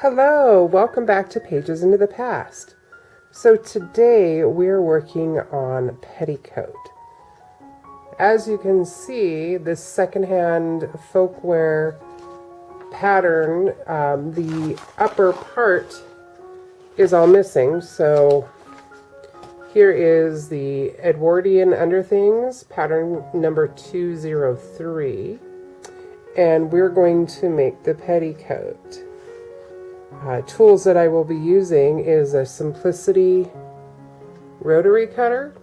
Hello, welcome back to Pages into the Past. So today we're working on petticoat. As you can see, this secondhand folkwear pattern, the upper part is all missing. So here is the Edwardian Underthings, pattern number 203. And we're going to make the petticoat. Tools that I will be using is a Simplicity rotary cutter.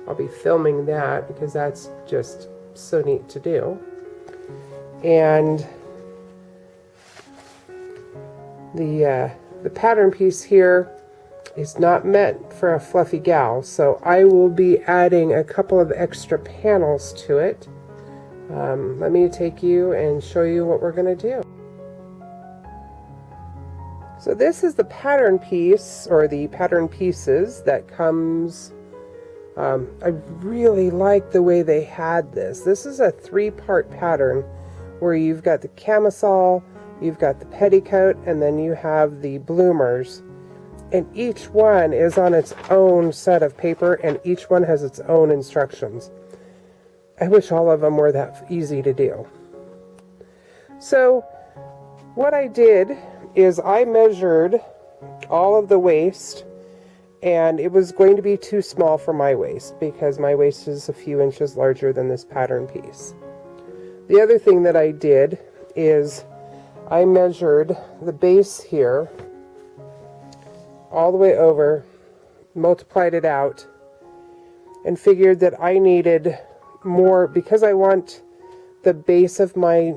I'll be filming that because that's just so neat to do. And the pattern piece here is not meant for a fluffy gal, so I will be adding a couple of extra panels to it. Let me take you and show you what we're going to do. So this is the pattern piece, or the pattern pieces that comes. I really like the way they had this. This is a 3-part pattern where you've got the camisole, you've got the petticoat, and then you have the bloomers. And each one is on its own set of paper, and each one has its own instructions. I wish all of them were that easy to do. So what I did is I measured all of the waist, and it was going to be too small for my waist because my waist is a few inches larger than this pattern piece. The other thing that I did is I measured the base here all the way over, multiplied it out, and figured that I needed more because I want the base of my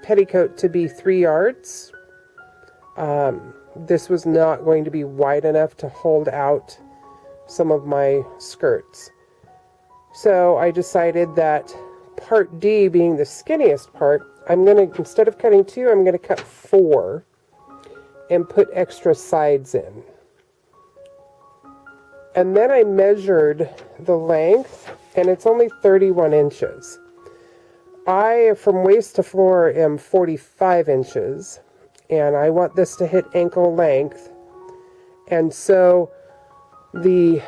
petticoat to be 3 yards. This was not going to be wide enough to hold out some of my skirts. So I decided that part D, being the skinniest part, I'm going to, instead of cutting 2, I'm going to cut 4 and put extra sides in. And then I measured the length, and it's only 31 inches. I, from waist to floor, am 45 inches. And I want this to hit ankle length. And so the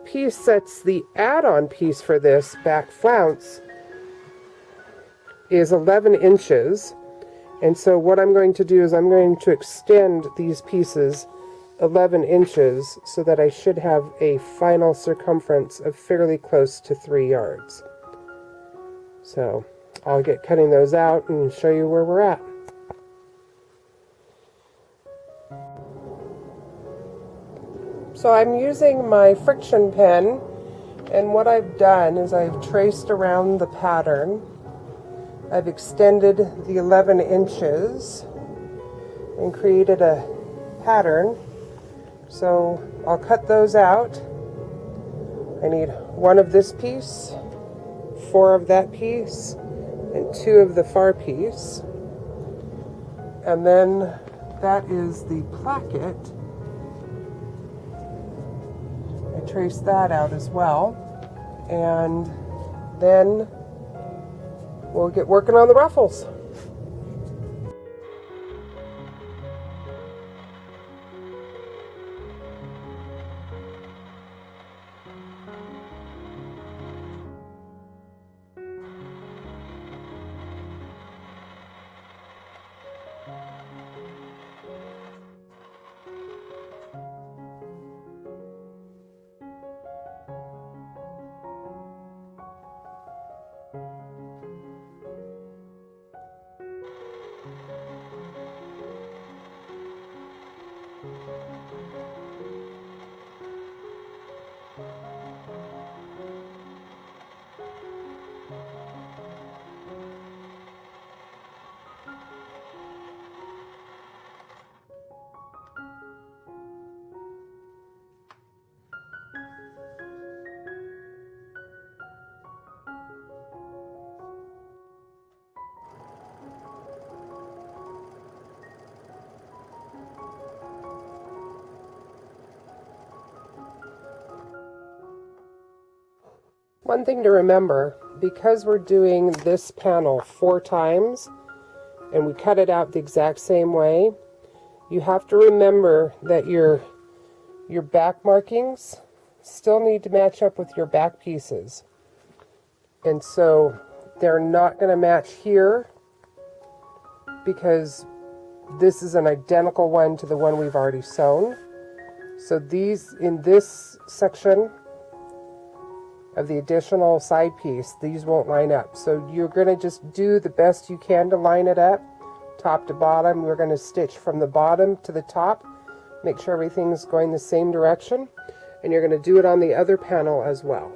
piece that's the add-on piece for this back flounce is 11 inches. And so what I'm going to do is I'm going to extend these pieces 11 inches so that I should have a final circumference of fairly close to 3 yards. So I'll get cutting those out and show you where we're at. So I'm using my friction pen, and what I've done is I've traced around the pattern. I've extended the 11 inches and created a pattern. So I'll cut those out. I need 1 of this piece, 4 of that piece, and 2 of the far piece. And then that is the placket. Trace that out as well, and then we'll get working on the ruffles. One thing to remember, because we're doing this panel 4 times and we cut it out the exact same way, You have to remember that your back markings still need to match up with your back pieces. And so they're not going to match here because this is an identical one to the one we've already sewn. So these, in this section of the additional side piece, these won't line up. So you're going to just do the best you can to line it up, top to bottom. We're going to stitch from the bottom to the top, make sure everything's going the same direction, and you're going to do it on the other panel as well.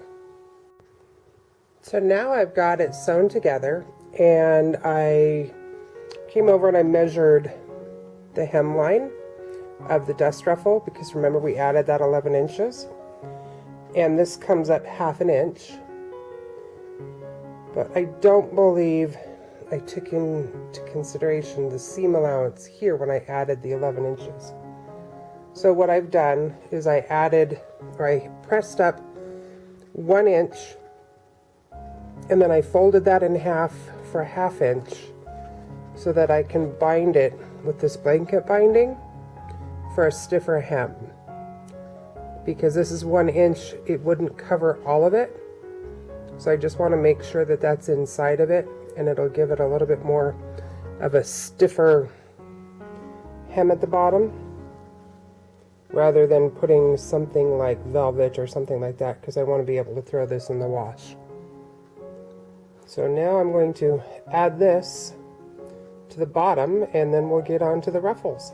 So now I've got it sewn together, and I came over and I measured the hemline of the dust ruffle, because remember we added that 11 inches, and this comes up 1/2 inch, but I don't believe I took into consideration the seam allowance here when I added the 11 inches. So what I've done is I pressed up 1 inch, and then I folded that in half for 1/2 inch so that I can bind it with this blanket binding for a stiffer hem. Because this is 1 inch, it wouldn't cover all of it. So I just want to make sure that that's inside of it, and it'll give it a little bit more of a stiffer hem at the bottom, rather than putting something like velvet or something like that, because I want to be able to throw this in the wash. So now I'm going to add this to the bottom, and then we'll get on to the ruffles.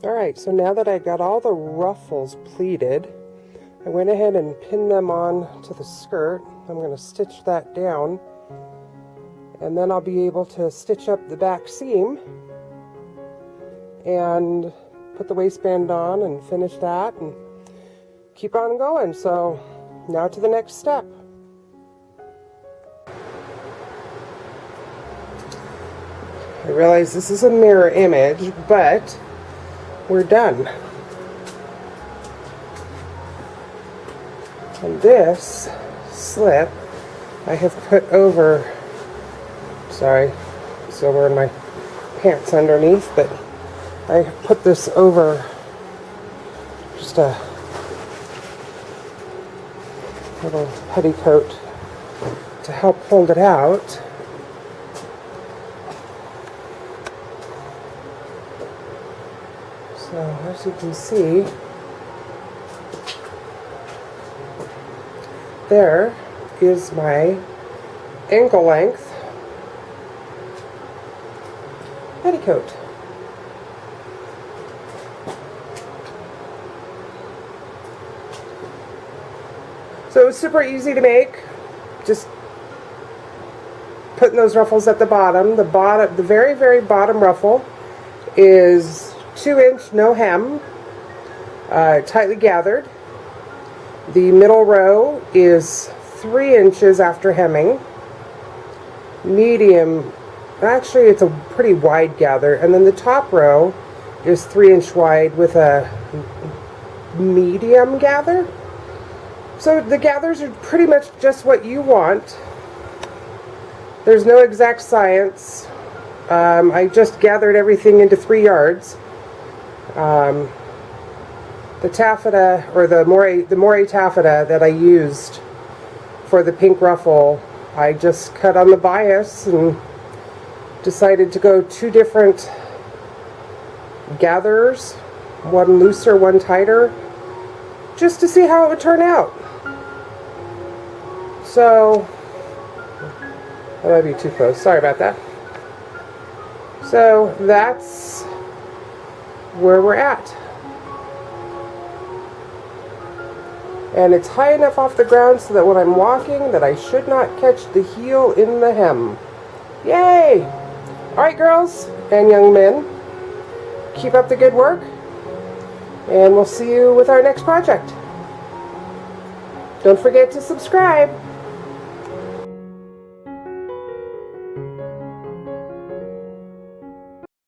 Alright, so now that I got all the ruffles pleated, I went ahead and pinned them on to the skirt. I'm going to stitch that down, and then I'll be able to stitch up the back seam and put the waistband on and finish that and keep on going. So now to the next step. I realize this is a mirror image, but we're done. And this slip I have put over, sorry, it's over in my pants underneath, but I put this over just a little petticoat to help hold it out. So as you can see, there is my ankle length petticoat. So it's super easy to make. Just putting those ruffles at the bottom. The very, very bottom ruffle is 2-inch no hem, tightly gathered. The middle row is 3 inches after hemming. Medium, actually it's a pretty wide gather, and then the top row is 3-inch wide with a medium gather. So the gathers are pretty much just what you want. There's no exact science. I just gathered everything into 3 yards. The taffeta, or the moire taffeta that I used for the pink ruffle, I just cut on the bias and decided to go 2 different gathers, one looser, one tighter, just to see how it would turn out. So That might be too close. Sorry about that. So that's where we're at. And it's high enough off the ground so that when I'm walking that I should not catch the heel in the hem. Yay! Alright, girls and young men, keep up the good work, and we'll see you with our next project. Don't forget to subscribe.